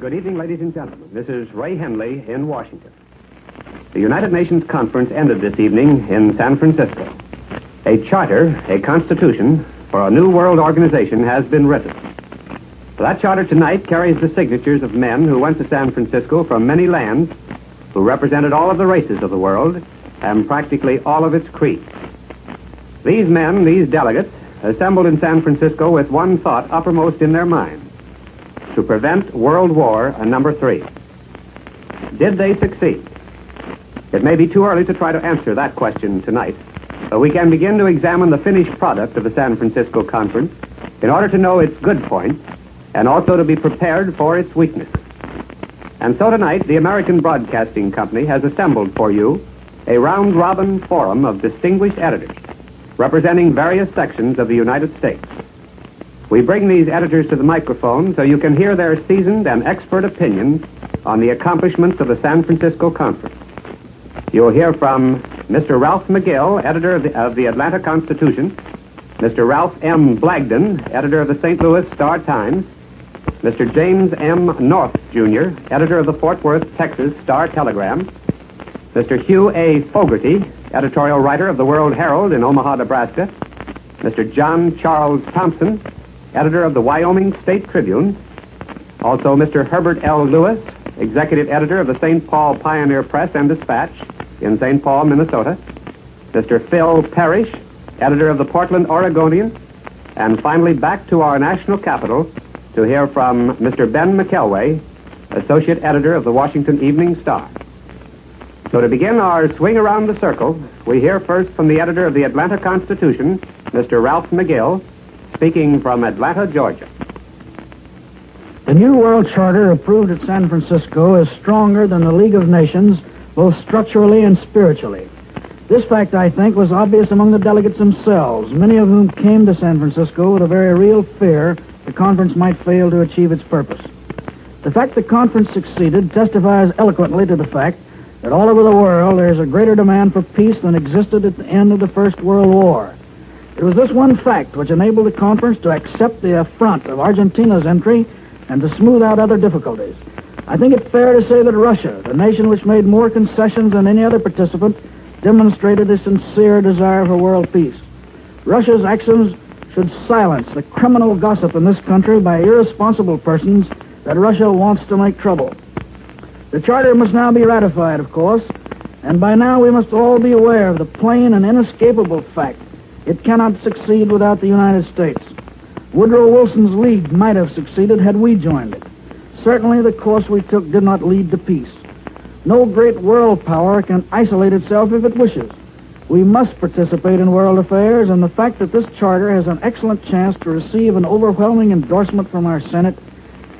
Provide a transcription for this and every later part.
Good evening, ladies and gentlemen. This is Ray Henley in Washington. The United Nations Conference ended this evening in San Francisco. A charter, a constitution, for a new world organization has been written. That charter tonight carries the signatures of men who went to San Francisco from many lands, who represented all of the races of the world and practically all of its creeds. These men, these delegates, assembled in San Francisco with one thought uppermost in their minds: to prevent World War number 3. Did they succeed? It may be too early to try to answer that question tonight, but we can begin to examine the finished product of the San Francisco Conference in order to know its good points and also to be prepared for its weaknesses. And so tonight, the American Broadcasting Company has assembled for you a round-robin forum of distinguished editors representing various sections of the United States. We bring these editors to the microphone so you can hear their seasoned and expert opinions on the accomplishments of the San Francisco Conference. You'll hear from Mr. Ralph McGill, editor of the Atlanta Constitution, Mr. Ralph M. Blagden, editor of the St. Louis Star-Times, Mr. James M. North, Jr., editor of the Fort Worth, Texas Star-Telegram, Mr. Hugh A. Fogarty, editorial writer of the World Herald in Omaha, Nebraska, Mr. John Charles Thompson, editor of the Wyoming State Tribune, also Mr. Herbert L. Lewis, executive editor of the St. Paul Pioneer Press and Dispatch in St. Paul, Minnesota, Mr. Phil Parrish, editor of the Portland Oregonian, and finally back to our national capital to hear from Mr. Ben McElway, associate editor of the Washington Evening Star. So to begin our swing around the circle, we hear first from the editor of the Atlanta Constitution, Mr. Ralph McGill, speaking from Atlanta, Georgia. The New World Charter approved at San Francisco is stronger than the League of Nations, both structurally and spiritually. This fact, I think, was obvious among the delegates themselves, many of whom came to San Francisco with a very real fear the conference might fail to achieve its purpose. The fact the conference succeeded testifies eloquently to the fact that all over the world there is a greater demand for peace than existed at the end of the First World War. It was this one fact which enabled the conference to accept the affront of Argentina's entry and to smooth out other difficulties. I think it fair to say that Russia, the nation which made more concessions than any other participant, demonstrated a sincere desire for world peace. Russia's actions should silence the criminal gossip in this country by irresponsible persons that Russia wants to make trouble. The charter must now be ratified, of course, and by now we must all be aware of the plain and inescapable fact it cannot succeed without the United States. Woodrow Wilson's League might have succeeded had we joined it. Certainly the course we took did not lead to peace. No great world power can isolate itself if it wishes. We must participate in world affairs, and the fact that this charter has an excellent chance to receive an overwhelming endorsement from our Senate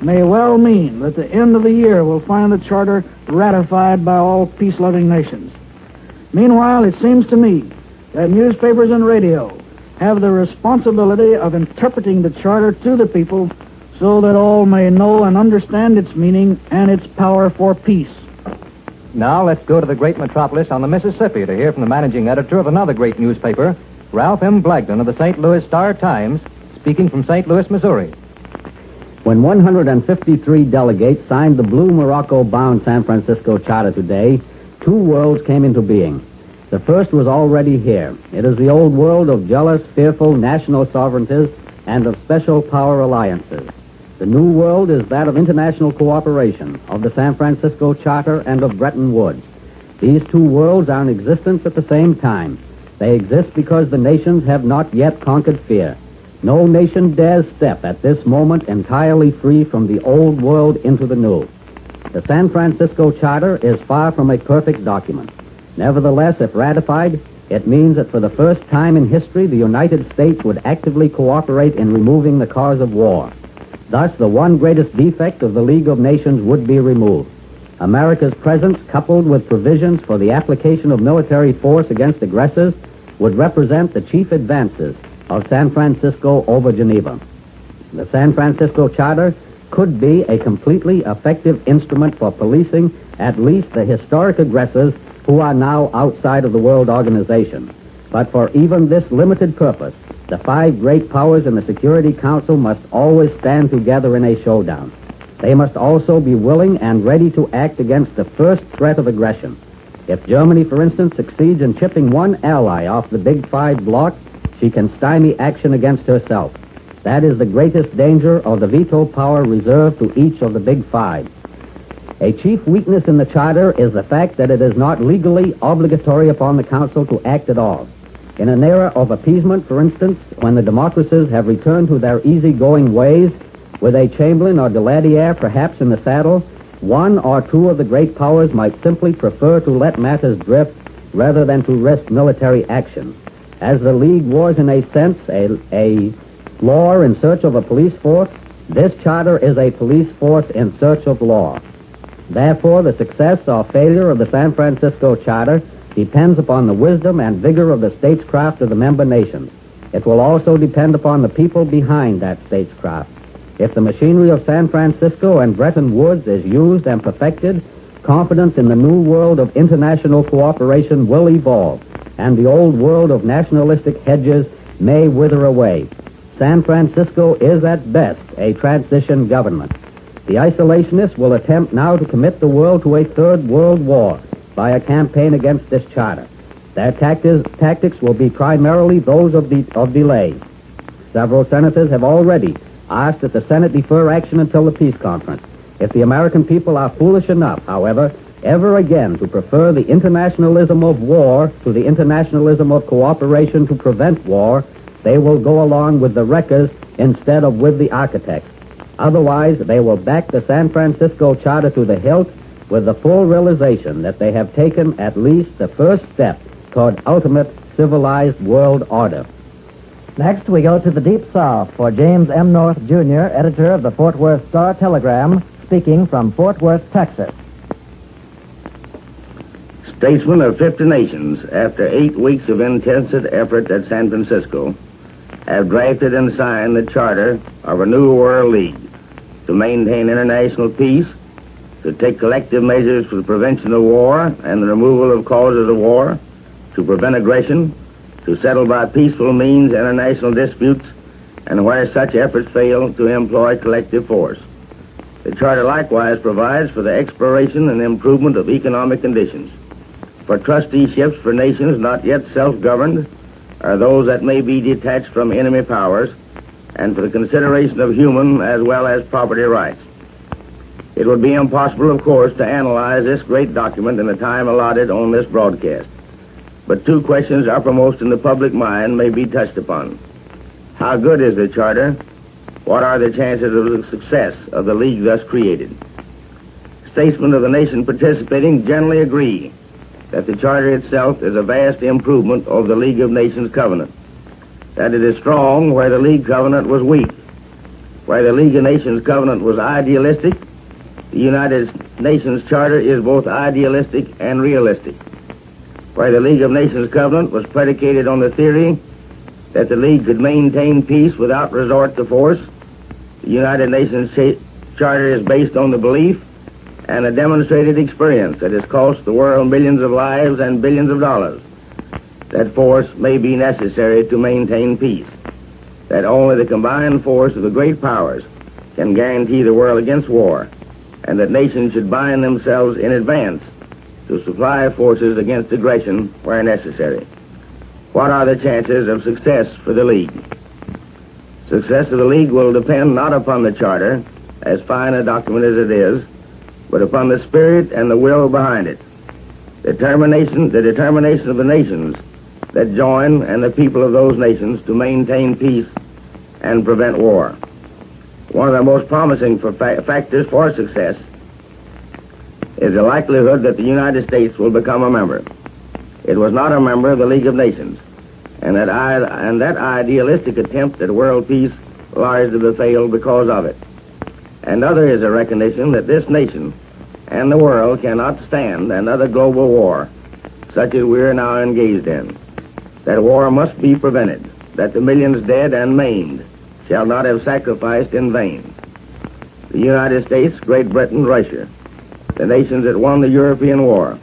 may well mean that the end of the year will find the charter ratified by all peace-loving nations. Meanwhile, it seems to me that newspapers and radio have the responsibility of interpreting the charter to the people so that all may know and understand its meaning and its power for peace. Now let's go to the great metropolis on the Mississippi to hear from the managing editor of another great newspaper, Ralph M. Blagden of the St. Louis Star-Times, speaking from St. Louis, Missouri. When 153 delegates signed the blue Morocco-bound San Francisco Charter today, two worlds came into being. The first was already here. It is the old world of jealous, fearful national sovereignties and of special power alliances. The new world is that of international cooperation, of the San Francisco Charter and of Bretton Woods. These two worlds are in existence at the same time. They exist because the nations have not yet conquered fear. No nation dares step at this moment entirely free from the old world into the new. The San Francisco Charter is far from a perfect document. Nevertheless, if ratified, it means that for the first time in history, the United States would actively cooperate in removing the cause of war. Thus, the one greatest defect of the League of Nations would be removed. America's presence, coupled with provisions for the application of military force against aggressors, would represent the chief advances of San Francisco over Geneva. The San Francisco Charter could be a completely effective instrument for policing at least the historic aggressors who are now outside of the World Organization. But for even this limited purpose, the five great powers in the Security Council must always stand together in a showdown. They must also be willing and ready to act against the first threat of aggression. If Germany, for instance, succeeds in chipping one ally off the Big Five bloc, she can stymie action against herself. That is the greatest danger of the veto power reserved to each of the Big Five. A chief weakness in the Charter is the fact that it is not legally obligatory upon the Council to act at all. In an era of appeasement, for instance, when the democracies have returned to their easygoing ways, with a Chamberlain or Daladier perhaps in the saddle, one or two of the great powers might simply prefer to let matters drift rather than to risk military action. As the League was, in a sense, a law in search of a police force, this charter is a police force in search of law. Therefore, the success or failure of the San Francisco Charter depends upon the wisdom and vigor of the statecraft of the member nations. It will also depend upon the people behind that statecraft. If the machinery of San Francisco and Bretton Woods is used and perfected, confidence in the new world of international cooperation will evolve, and the old world of nationalistic hedges may wither away. San Francisco is at best a transition government. The isolationists will attempt now to commit the world to a third world war by a campaign against this charter. Their tactics will be primarily those of delay. Several senators have already asked that the Senate defer action until the peace conference. If the American people are foolish enough, however, ever again to prefer the internationalism of war to the internationalism of cooperation to prevent war, they will go along with the wreckers instead of with the architects. Otherwise, they will back the San Francisco Charter to the hilt with the full realization that they have taken at least the first step toward ultimate civilized world order. Next, we go to the Deep South for James M. North, Jr., editor of the Fort Worth Star-Telegram, speaking from Fort Worth, Texas. Statesmen of 50 nations, after 8 weeks of intensive effort at San Francisco, have drafted and signed the charter of a new world league to maintain international peace, to take collective measures for the prevention of war and the removal of causes of war, to prevent aggression, to settle by peaceful means international disputes, and where such efforts fail, to employ collective force. The charter likewise provides for the exploration and improvement of economic conditions, for trusteeships for nations not yet self-governed, or those that may be detached from enemy powers, and for the consideration of human as well as property rights. It would be impossible, of course, to analyze this great document in the time allotted on this broadcast. But two questions uppermost in the public mind may be touched upon. How good is the charter? What are the chances of the success of the league thus created? Statesmen of the nation participating generally agree that the charter itself is a vast improvement of the League of Nations covenant, that it is strong where the League covenant was weak. Where the League of Nations covenant was idealistic, the United Nations charter is both idealistic and realistic. Where the League of Nations covenant was predicated on the theory that the League could maintain peace without resort to force, the United Nations charter is based on the belief and a demonstrated experience that has cost the world millions of lives and billions of dollars, that force may be necessary to maintain peace, that only the combined force of the great powers can guarantee the world against war, and that nations should bind themselves in advance to supply forces against aggression where necessary. What are the chances of success for the League? Success of the League will depend not upon the charter, as fine a document as it is, but upon the spirit and the will behind it. The determination of the nations that join and the people of those nations to maintain peace and prevent war. One of the most promising factors for success is the likelihood that the United States will become a member. It was not a member of the League of Nations, and that idealistic attempt at world peace largely failed because of it. Another is a recognition that this nation and the world cannot stand another global war, such as we are now engaged in. That war must be prevented, that the millions dead and maimed shall not have sacrificed in vain. The United States, Great Britain, Russia, the nations that won the European War,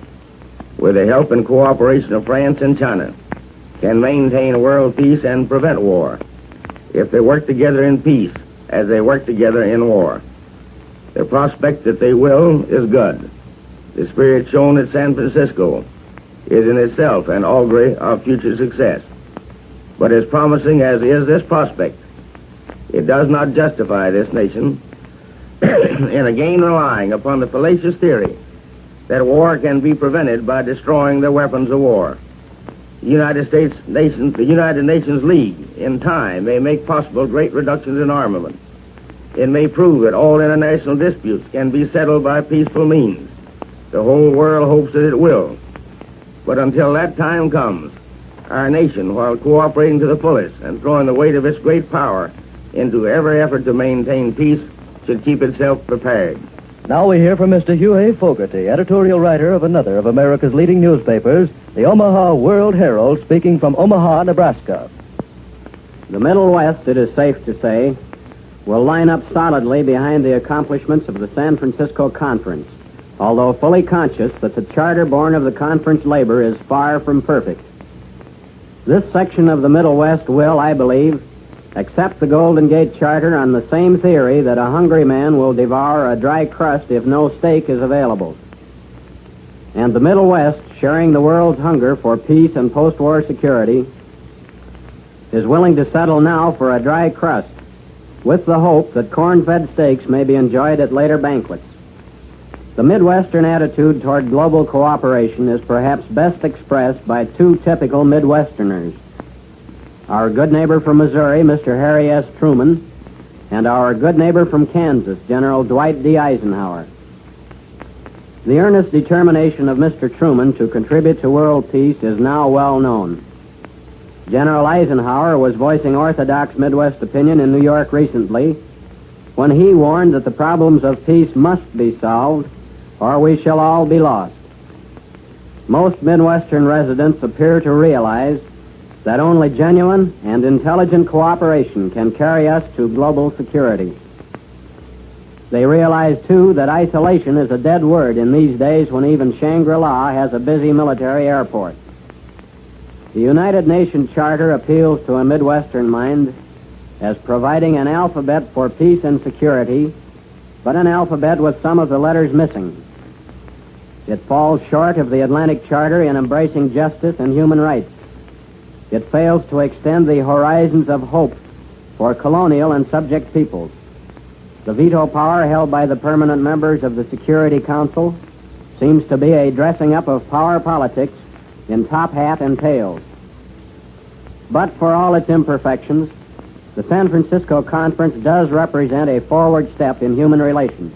with the help and cooperation of France and China, can maintain world peace and prevent war if they work together in peace as they work together in war. The prospect that they will is good. The spirit shown at San Francisco is in itself an augury of future success. But as promising as is this prospect, it does not justify this nation in again relying upon the fallacious theory that war can be prevented by destroying the weapons of war. The United Nations League, in time, may make possible great reductions in armament. It may prove that all international disputes can be settled by peaceful means. The whole world hopes that it will. But until that time comes, our nation, while cooperating to the fullest and throwing the weight of its great power into every effort to maintain peace, should keep itself prepared. Now we hear from Mr. Hugh A. Fogarty, editorial writer of another of America's leading newspapers, the Omaha World Herald, speaking from Omaha, Nebraska. The Middle West, it is safe to say, will line up solidly behind the accomplishments of the San Francisco Conference, although fully conscious that the charter born of the conference labor is far from perfect. This section of the Middle West will, I believe, accept the Golden Gate Charter on the same theory that a hungry man will devour a dry crust if no steak is available. And the Middle West, sharing the world's hunger for peace and post-war security, is willing to settle now for a dry crust, with the hope that corn-fed steaks may be enjoyed at later banquets. The Midwestern attitude toward global cooperation is perhaps best expressed by two typical Midwesterners: our good neighbor from Missouri, Mr. Harry S. Truman, and our good neighbor from Kansas, General Dwight D. Eisenhower. The earnest determination of Mr. Truman to contribute to world peace is now well known. General Eisenhower was voicing orthodox Midwest opinion in New York recently when he warned that the problems of peace must be solved or we shall all be lost. Most Midwestern residents appear to realize that only genuine and intelligent cooperation can carry us to global security. They realize, too, that isolation is a dead word in these days when even Shangri-La has a busy military airport. The United Nations Charter appeals to a Midwestern mind as providing an alphabet for peace and security, but an alphabet with some of the letters missing. It falls short of the Atlantic Charter in embracing justice and human rights. It fails to extend the horizons of hope for colonial and subject peoples. The veto power held by the permanent members of the Security Council seems to be a dressing up of power politics in top hat and tails. But for all its imperfections, the San Francisco Conference does represent a forward step in human relations,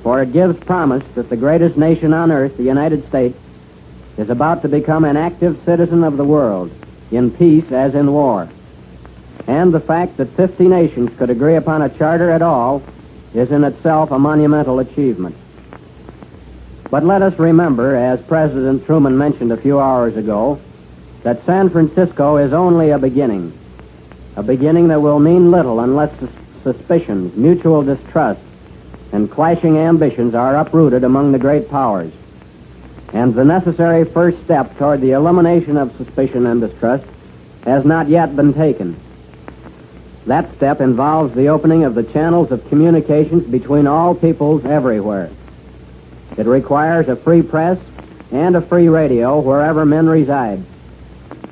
for it gives promise that the greatest nation on earth, the United States, is about to become an active citizen of the world, in peace as in war. And the fact that 50 nations could agree upon a charter at all is in itself a monumental achievement. But let us remember, as President Truman mentioned a few hours ago, that San Francisco is only a beginning that will mean little unless suspicions, mutual distrust, and clashing ambitions are uprooted among the great powers. And the necessary first step toward the elimination of suspicion and distrust has not yet been taken. That step involves the opening of the channels of communications between all peoples everywhere. It requires a free press and a free radio wherever men reside.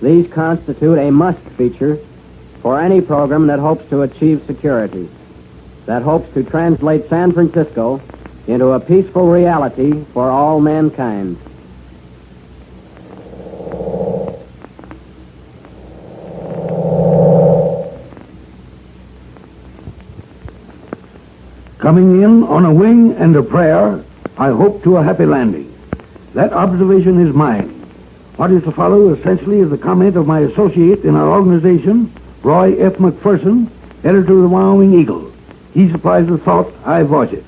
These constitute a must feature for any program that hopes to achieve security, that hopes to translate San Francisco into a peaceful reality for all mankind. Coming in on a wing and a prayer, I hope to a happy landing. That observation is mine. What is to follow essentially is the comment of my associate in our organization, Roy F. McPherson, editor of the Wyoming Eagle. He supplies the thought, I voice it.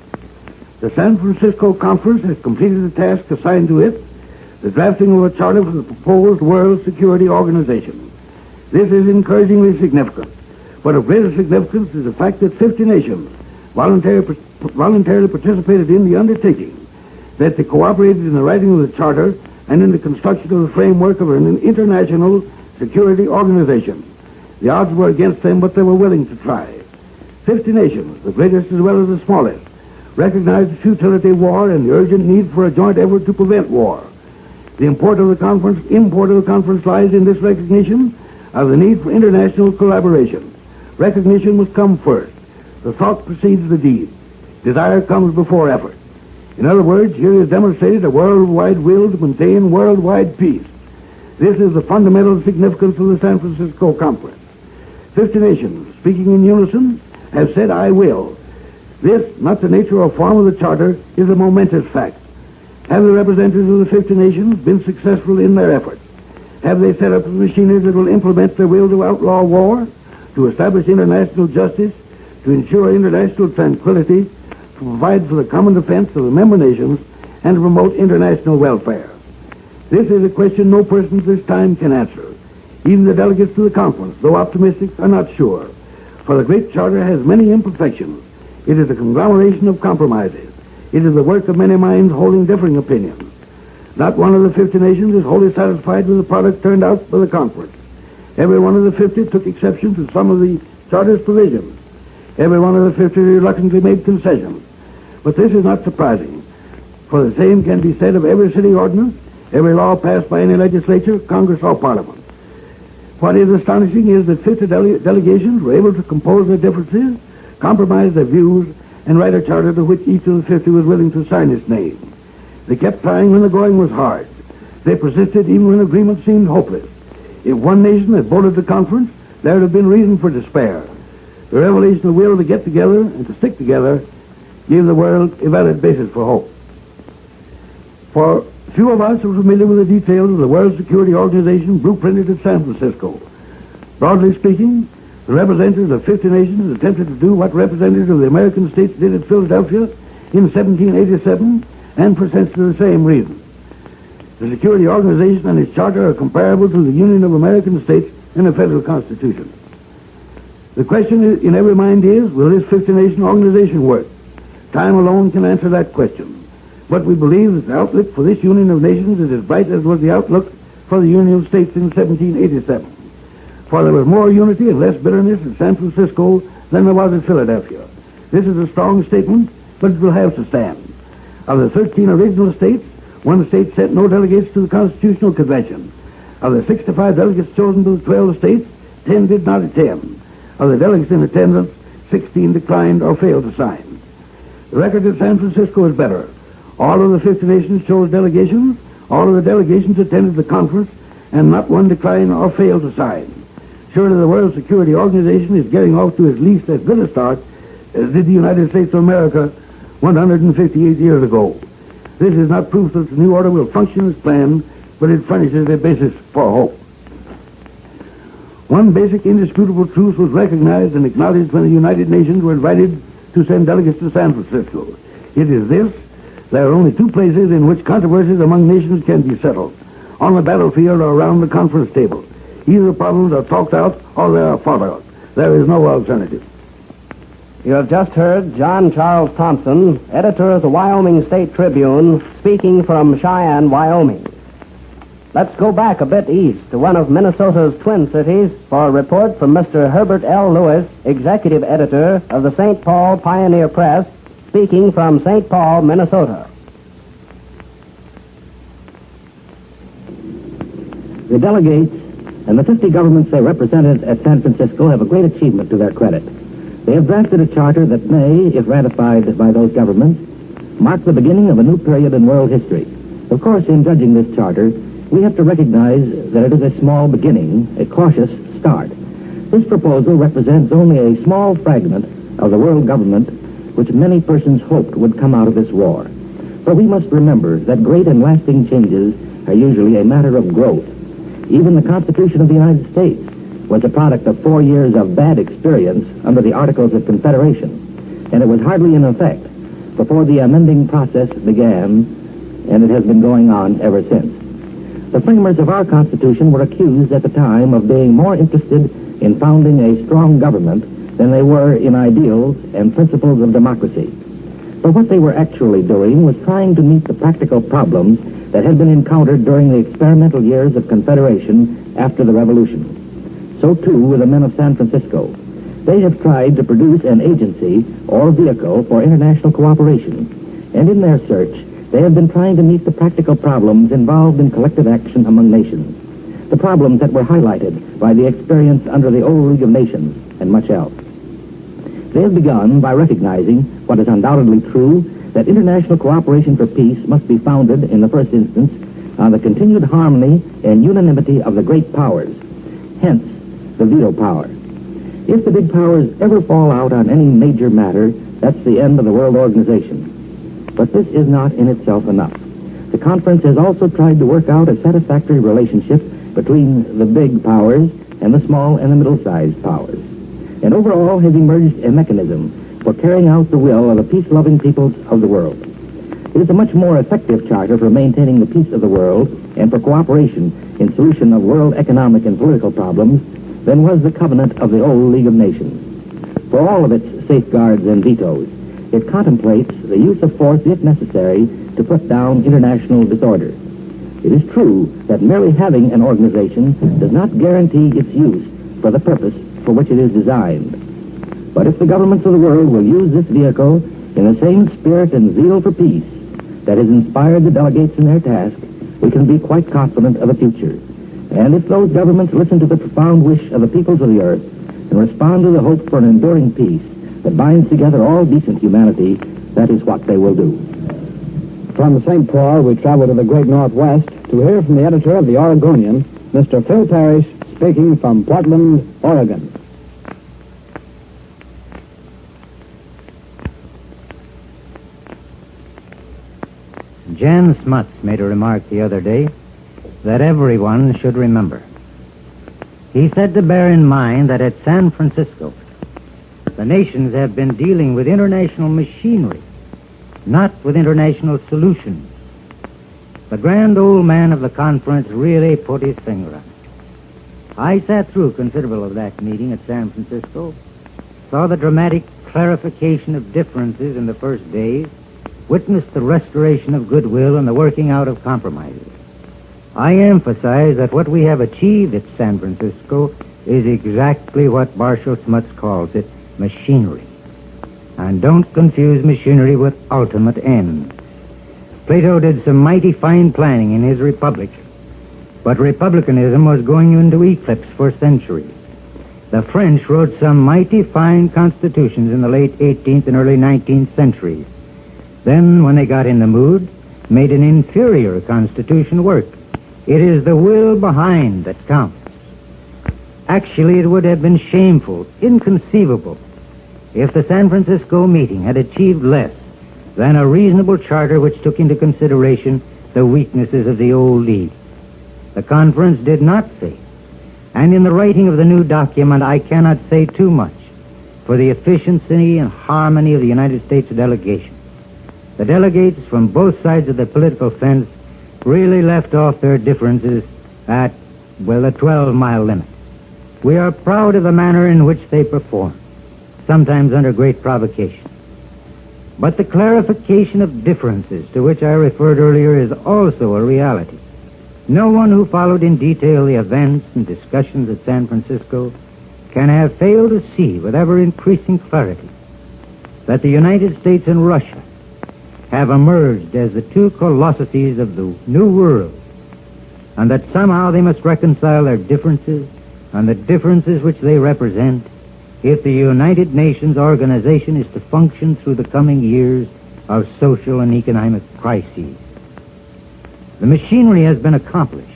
The San Francisco Conference has completed the task assigned to it, the drafting of a charter for the proposed World Security Organization. This is encouragingly significant, but of greater significance is the fact that 50 nations voluntarily participated in the undertaking, that they cooperated in the writing of the charter and in the construction of the framework of an international security organization. The odds were against them, but they were willing to try. 50 nations, the greatest as well as the smallest, recognized the futility of war and the urgent need for a joint effort to prevent war. The import of the conference lies in this recognition of the need for international collaboration. Recognition must come first. The thought precedes the deed. Desire comes before effort. In other words, here is demonstrated a worldwide will to maintain worldwide peace. This is the fundamental significance of the San Francisco Conference. 50 nations, speaking in unison, have said, "I will." This, not the nature or form of the Charter, is a momentous fact. Have the representatives of the 50 nations been successful in their efforts? Have they set up the machinery that will implement their will to outlaw war, to establish international justice, to ensure international tranquility, to provide for the common defense of the member nations, and to promote international welfare? This is a question no person at this time can answer. Even the delegates to the conference, though optimistic, are not sure. For the Great Charter has many imperfections. It is a conglomeration of compromises. It is the work of many minds holding differing opinions. Not one of the 50 nations is wholly satisfied with the product turned out by the conference. Every one of the 50 took exception to some of the Charter's provisions. Every one of the 50 reluctantly made concessions. But this is not surprising, for the same can be said of every city ordinance, every law passed by any legislature, Congress, or Parliament. What is astonishing is that 50 delegations were able to compose their differences, compromise their views, and write a charter to which each of the 50 was willing to sign its name. They kept trying when the going was hard. They persisted even when agreement seemed hopeless. If one nation had voted the conference, there would have been reason for despair. The revelation of will to get together and to stick together gave the world a valid basis for hope. For few of us are familiar with the details of the World Security Organization blueprinted at San Francisco. Broadly speaking, the representatives of 50 nations attempted to do what representatives of the American states did at Philadelphia in 1787, and for essentially the same reason. The Security Organization and its charter are comparable to the Union of American States and the Federal Constitution. The question in every mind is, will this 50-nation organization work? Time alone can answer that question. But we believe that the outlook for this Union of Nations is as bright as was the outlook for the Union of States in 1787. For there was more unity and less bitterness in San Francisco than there was in Philadelphia. This is a strong statement, but it will have to stand. Of the 13 original states, one state sent no delegates to the Constitutional Convention. Of the 65 delegates chosen to the 12 states, 10 did not attend. Of the delegates in attendance, 16 declined or failed to sign. The record at San Francisco is better. All of the 50 nations chose delegations, all of the delegations attended the conference, and not one declined or failed to sign. Surely the World Security Organization is getting off to at least as good a start as did the United States of America 158 years ago. This is not proof that the new order will function as planned, but it furnishes a basis for hope. One basic indisputable truth was recognized and acknowledged when the United Nations were invited to send delegates to San Francisco. It is this: there are only two places in which controversies among nations can be settled: on the battlefield or around the conference table. Either problems are talked out or they are fought out. There is no alternative. You have just heard John Charles Thompson, editor of the Wyoming State Tribune, speaking from Cheyenne, Wyoming. Let's go back a bit east to one of Minnesota's twin cities for a report from Mr. Herbert L. Lewis, executive editor of the St. Paul Pioneer Press, speaking from St. Paul, Minnesota. The delegates and the 50 governments they represented at San Francisco have a great achievement to their credit. They have drafted a charter that may, if ratified by those governments, mark the beginning of a new period in world history. Of course, in judging this charter, we have to recognize that it is a small beginning, a cautious start. This proposal represents only a small fragment of the world government which many persons hoped would come out of this war. But we must remember that great and lasting changes are usually a matter of growth. Even the Constitution of the United States was a product of 4 years of bad experience under the Articles of Confederation, and it was hardly in effect before the amending process began, and it has been going on ever since. The framers of our Constitution were accused at the time of being more interested in founding a strong government than they were in ideals and principles of democracy. But what they were actually doing was trying to meet the practical problems that had been encountered during the experimental years of Confederation after the Revolution. So, too, with the men of San Francisco. They have tried to produce an agency or vehicle for international cooperation, and in their search, they have been trying to meet the practical problems involved in collective action among nations, the problems that were highlighted by the experience under the old League of Nations and much else. They have begun by recognizing what is undoubtedly true, that international cooperation for peace must be founded, in the first instance, on the continued harmony and unanimity of the great powers, hence the veto power. If the big powers ever fall out on any major matter, that's the end of the World Organization. But this is not in itself enough. The conference has also tried to work out a satisfactory relationship between the big powers and the small and the middle-sized powers, and overall has emerged a mechanism for carrying out the will of the peace-loving peoples of the world. It is a much more effective charter for maintaining the peace of the world and for cooperation in solution of world economic and political problems than was the covenant of the old League of Nations. For all of its safeguards and vetoes, it contemplates the use of force if necessary to put down international disorder. It is true that merely having an organization does not guarantee its use for the purpose for which it is designed. But if the governments of the world will use this vehicle in the same spirit and zeal for peace that has inspired the delegates in their task, we can be quite confident of the future. And if those governments listen to the profound wish of the peoples of the earth and respond to the hope for an enduring peace that binds together all decent humanity, that is what they will do. From St. Paul, we travel to the great Northwest to hear from the editor of the Oregonian, Mr. Phil Parrish, speaking from Portland, Oregon. Jan Smuts made a remark the other day that everyone should remember. He said to bear in mind that at San Francisco, the nations have been dealing with international machinery, not with international solutions. The grand old man of the conference really put his finger on it. I sat through considerable of that meeting at San Francisco, saw the dramatic clarification of differences in the first days, witnessed the restoration of goodwill and the working out of compromises. I emphasize that what we have achieved at San Francisco is exactly what Marshall Smuts calls it, machinery. And don't confuse machinery with ultimate ends. Plato did some mighty fine planning in his Republic, but republicanism was going into eclipse for centuries. The French wrote some mighty fine constitutions in the late 18th and early 19th centuries. Then, when they got in the mood, made an inferior constitution work. It is the will behind that counts. Actually, it would have been shameful, inconceivable, if the San Francisco meeting had achieved less than a reasonable charter which took into consideration the weaknesses of the old League. The conference did not say, and in the writing of the new document, I cannot say too much for the efficiency and harmony of the United States delegation. The delegates from both sides of the political fence really left off their differences at, well, the 12-mile limit. We are proud of the manner in which they perform, sometimes under great provocation. But the clarification of differences to which I referred earlier is also a reality. No one who followed in detail the events and discussions at San Francisco can have failed to see with ever-increasing clarity that the United States and Russia have emerged as the two colossities of the New World, and that somehow they must reconcile their differences and the differences which they represent if the United Nations organization is to function through the coming years of social and economic crises. The machinery has been accomplished.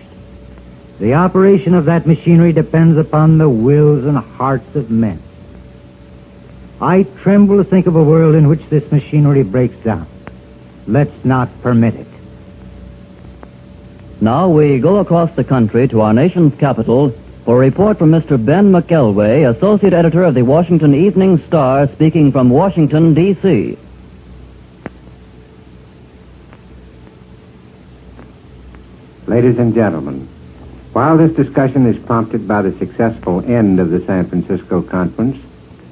The operation of that machinery depends upon the wills and hearts of men. I tremble to think of a world in which this machinery breaks down. Let's not permit it. Now we go across the country to our nation's capital for a report from Mr. Ben McElway, Associate Editor of the Washington Evening Star, speaking from Washington, D.C. Ladies and gentlemen, while this discussion is prompted by the successful end of the San Francisco Conference,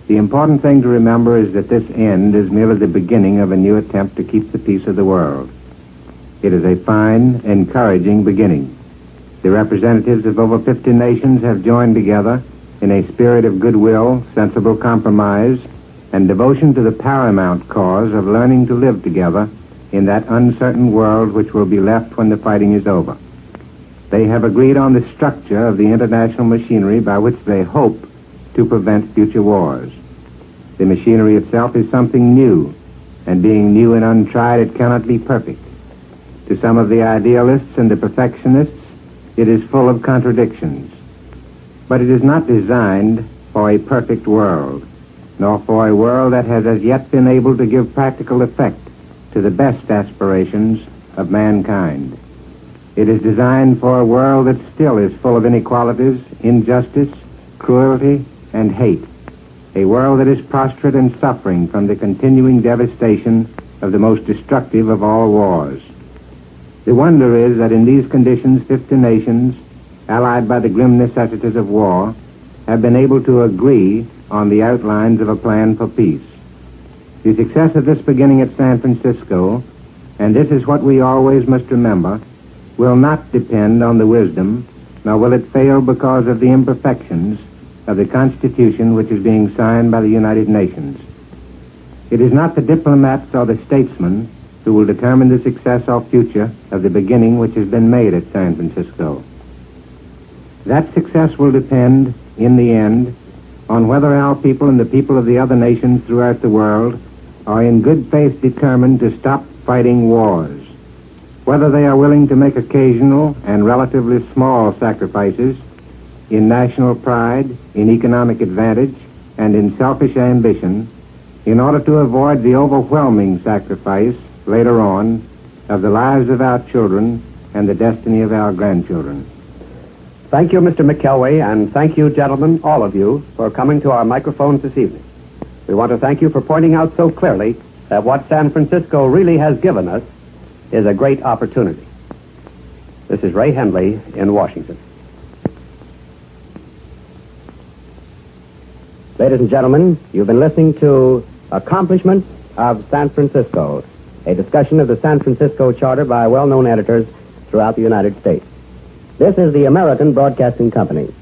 the important thing to remember is that this end is merely the beginning of a new attempt to keep the peace of the world. It is a fine, encouraging beginning. The representatives of over 50 nations have joined together in a spirit of goodwill, sensible compromise, and devotion to the paramount cause of learning to live together in that uncertain world which will be left when the fighting is over. They have agreed on the structure of the international machinery by which they hope to prevent future wars. The machinery itself is something new, and being new and untried, it cannot be perfect. To some of the idealists and the perfectionists, it is full of contradictions. But it is not designed for a perfect world, nor for a world that has as yet been able to give practical effect to the best aspirations of mankind. It is designed for a world that still is full of inequalities, injustice, cruelty, and hate. A world that is prostrate and suffering from the continuing devastation of the most destructive of all wars. The wonder is that in these conditions, 50 nations, allied by the grim necessities of war, have been able to agree on the outlines of a plan for peace. The success of this beginning at San Francisco, and this is what we always must remember, will not depend on the wisdom, nor will it fail because of the imperfections of the Constitution which is being signed by the United Nations. It is not the diplomats or the statesmen who will determine the success or future of the beginning which has been made at San Francisco. That success will depend, in the end, on whether our people and the people of the other nations throughout the world are in good faith determined to stop fighting wars, whether they are willing to make occasional and relatively small sacrifices in national pride, in economic advantage, and in selfish ambition in order to avoid the overwhelming sacrifice later on of the lives of our children and the destiny of our grandchildren. Thank you, Mr. McKelway, and thank you, gentlemen, all of you, for coming to our microphones this evening. We want to thank you for pointing out so clearly that what San Francisco really has given us is a great opportunity. This is Ray Henley in Washington. Ladies and gentlemen, you've been listening to Accomplishments of San Francisco, a discussion of the San Francisco Charter by well-known editors throughout the United States. This is the American Broadcasting Company.